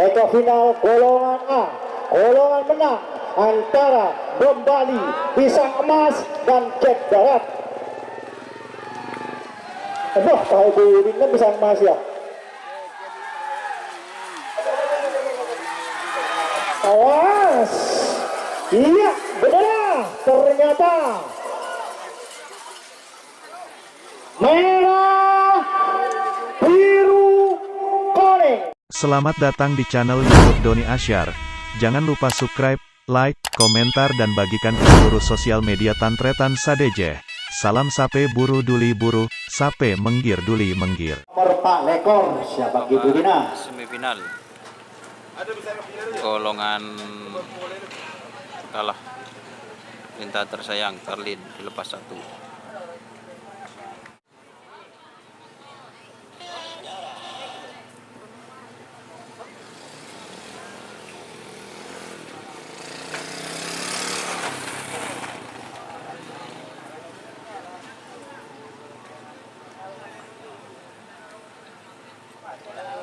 Eka final golongan A, golongan menang antara Bom Bali, Pisang Emas, dan Jack Darat. Wah, tahu ini kan Pisang Emas ya. Awas, iya benar, ternyata merah, biru, kuning. Selamat datang di channel YouTube Doni Asyar. Jangan lupa subscribe, like, komentar dan bagikan ke seluruh sosial media Tantretan Sadeje. Salam sape buru duli buru, sape menggir duli menggir. Nomor Pak Lekor, siapa Gibudina? Semifinal golongan kalah Cinta Tersayang Karlin dilepas 1.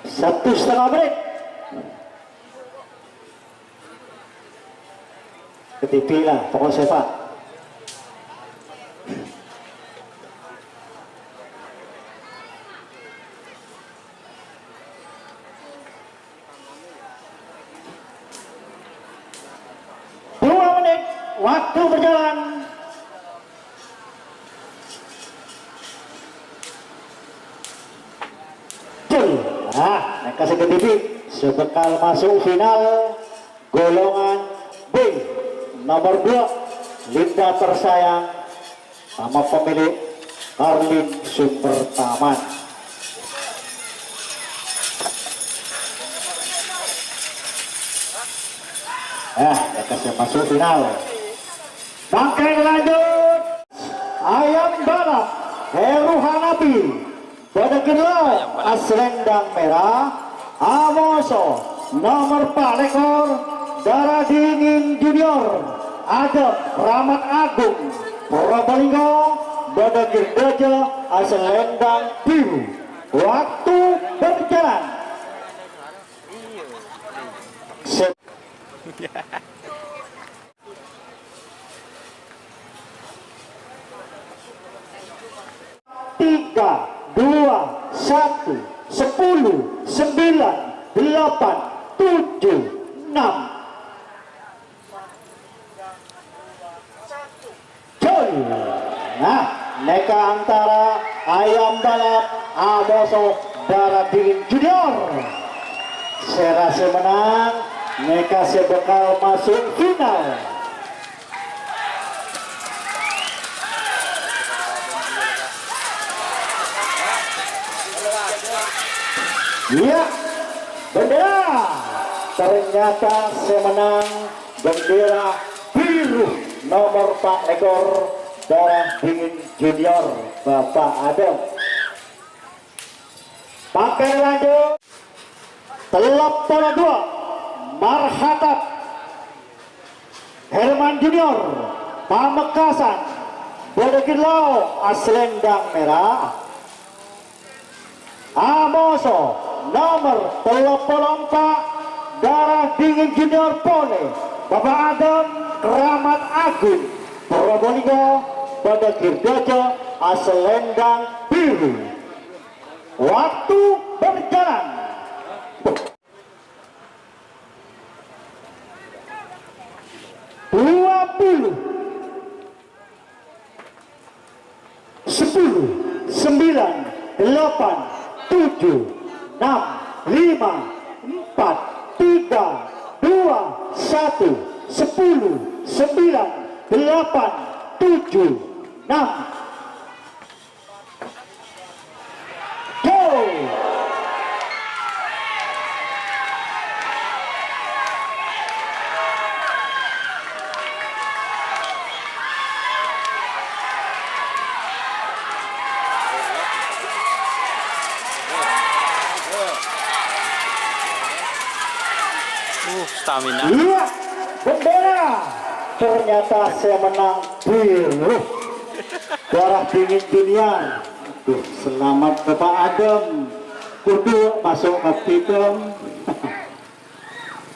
Satu setengah menit. Ke TV lah, pokok sepak. Dua menit, waktu berjalan. Nah, kasih ke TV sebekal masuk final golongan B nomor 2 Linda Tersayang sama pemilik Karlin Sumber Taman. Kasih masuk final. Bangkai lanjut Ayam Balap Heru Hanapi pada kedua Aslendang Merah Amoso nomor Pak Lekor Darah Dingin Junior ada Ramat Agung Probolinggo pada Girdaja Aslendang Biru. Waktu berjalan 3, 2, 1, 10, 9, 8, 7, 6. Joy. Nah, neka antara Ayam Balap Amoso Darah Dingin Junior. Saya rasa menang, neka sebekal masuk final. Iya, bendera. Ternyata saya menang bendera biru nomor Pak Lekor Darah Dingin Junior Bapak Adam. Pakai lanjut. Telap bola 2 Marhatab Herman Junior Pamekasan Bodekilau Aslendang Merah Amoso nomor 34 Darah Dingin Junior Pole Bapak Adam Keramat Agung Probolinggo pada Girdaja Aslendang Biru. Waktu berjalan 20, 10, 9, 8, 7, 6, 5, 4, 3, 2, 1, 10, 9, 8, 7, 6. Go! Stamina. Iya, bendera. Ternyata saya menang biru. Darah Dingin Junior. Selamat Bapak Adam. Kudu masuk ke film.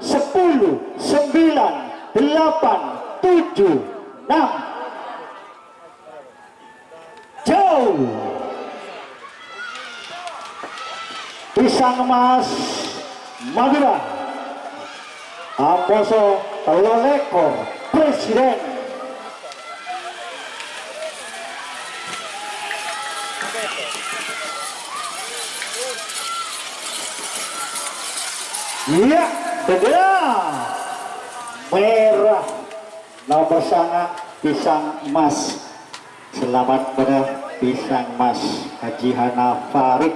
10, 9, 8, 7, 6. Jauh. Pisang emas Madura. Amoso Telolekor Presiden. Iya, bendera merah nomor sangat pisang emas. Selamat pada pisang emas Haji Hana Farid.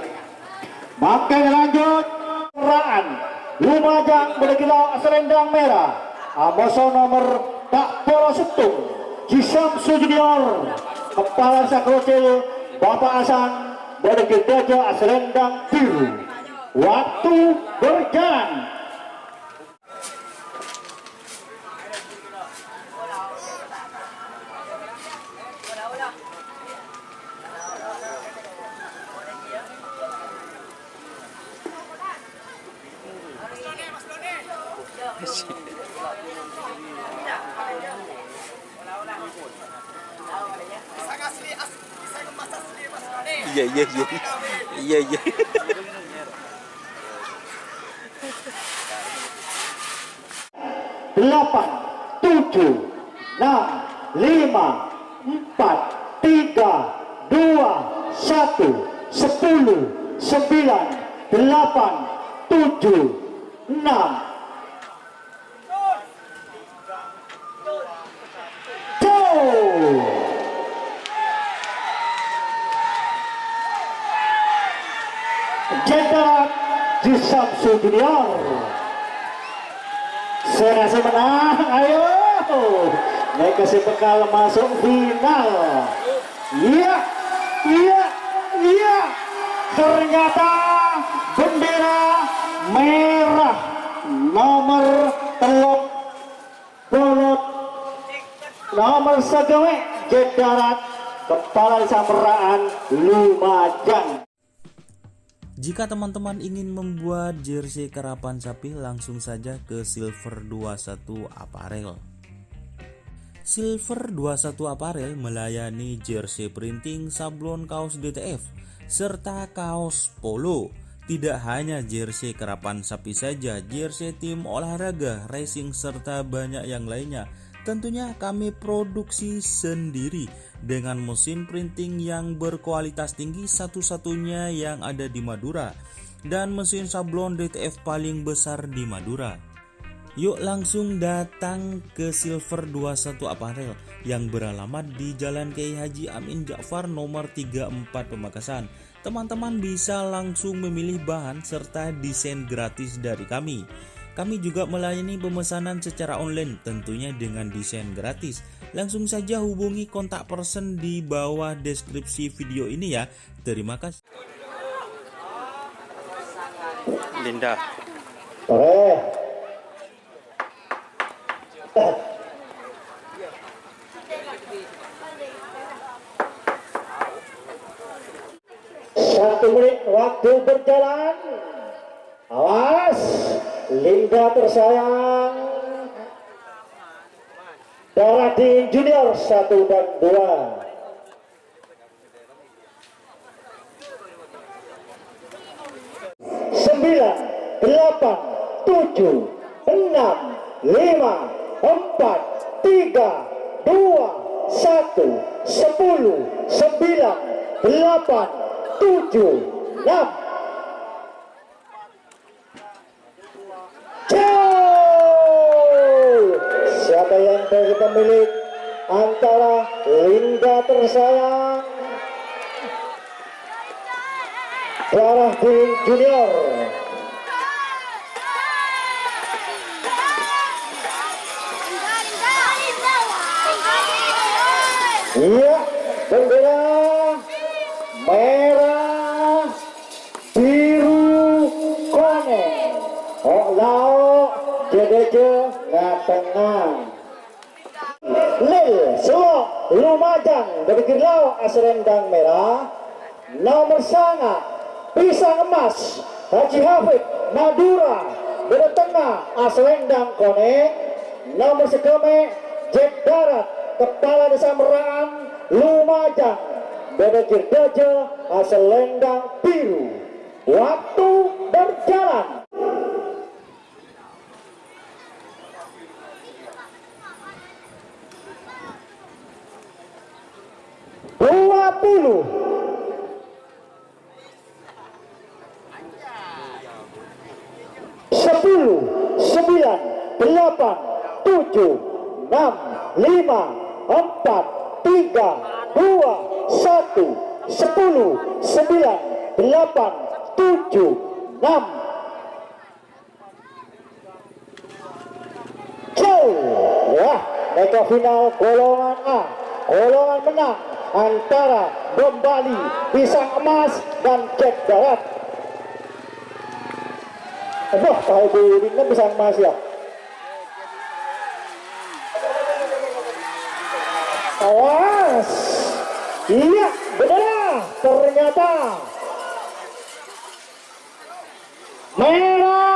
Maka lanjut peraan Lumajang berkilau selendang merah. Amoso nomor Tak Poro Setung Jisam Junior. Kepala Sakrocil Bapak Hasan berkilau selendang biru. Waktu berjalan. Iya. 8, 7, 6, 5, 4, 3, 2, 1, 10, 9, 8, 7, 6, 5, 4, 3, 2, 1, Jenderal Jisam Junior. Saya kasih menang, ayo. Naik kasih bekal masuk final. Iya. Ternyata bendera merah nomor teluk bolot nomor segawe Jedarat Kepala Desa Meraan Lumajang. Jika teman-teman ingin membuat jersey karapan sapi, langsung saja ke Silver 21 Apparel. Silver 21 Apparel melayani jersey printing, sablon kaos DTF, serta kaos polo. Tidak hanya jersey karapan sapi saja, jersey tim olahraga, racing, serta banyak yang lainnya. Tentunya kami produksi sendiri dengan mesin printing yang berkualitas tinggi, satu-satunya yang ada di Madura, dan mesin sablon DTF paling besar di Madura. Yuk langsung datang ke Silver 21 Apparel yang beralamat di Jalan Kiai Haji Amin Ja'far nomor 34 Pamekasan. Teman-teman bisa langsung memilih bahan serta desain gratis dari kami. Kami juga melayani pemesanan secara online, tentunya dengan desain gratis. Langsung saja hubungi kontak person di bawah deskripsi video ini ya. Terima kasih. Linda. Oke. Satu menit waktu berjalan. Awas, Linda tersayang. Darah Dingin Junior 1 dan 2. 9, 8, 7, 6, 5, 4, 3, 2, 1, 10, 9, 8, 7, 6. Jauh! Siapa yang menjadi pemilik antara Linda Tersayang Darah Dingin Junior? Iya, bendera merah, biru, kuning. Oh, lao, jedeje, ngatengah. Lil, Selok, Lumajang, berikir lau, Aselendang merah. Nomor sanga, Pisang Emas, Haji Hafid, Madura, beda tengah, Aselendang kuning. Nomor sekeme, Jack Darat, Kepala Desa Merangan, Lumajang, beda Jirdaja, Aselendang biru. Waktu berjalan. Puluh 10, 9, 8, 7, 6, 5, 4, 3, 2, 1, 10, 9, 8, 7, 6. Jauh. Wah, mega final golongan A. Golongan menang antara Bom Bali, Pisang Emas, dan Jack Darat. Wah, kalau ini kan Pisang Emas ya. Awas. Iya, benar. Ternyata merah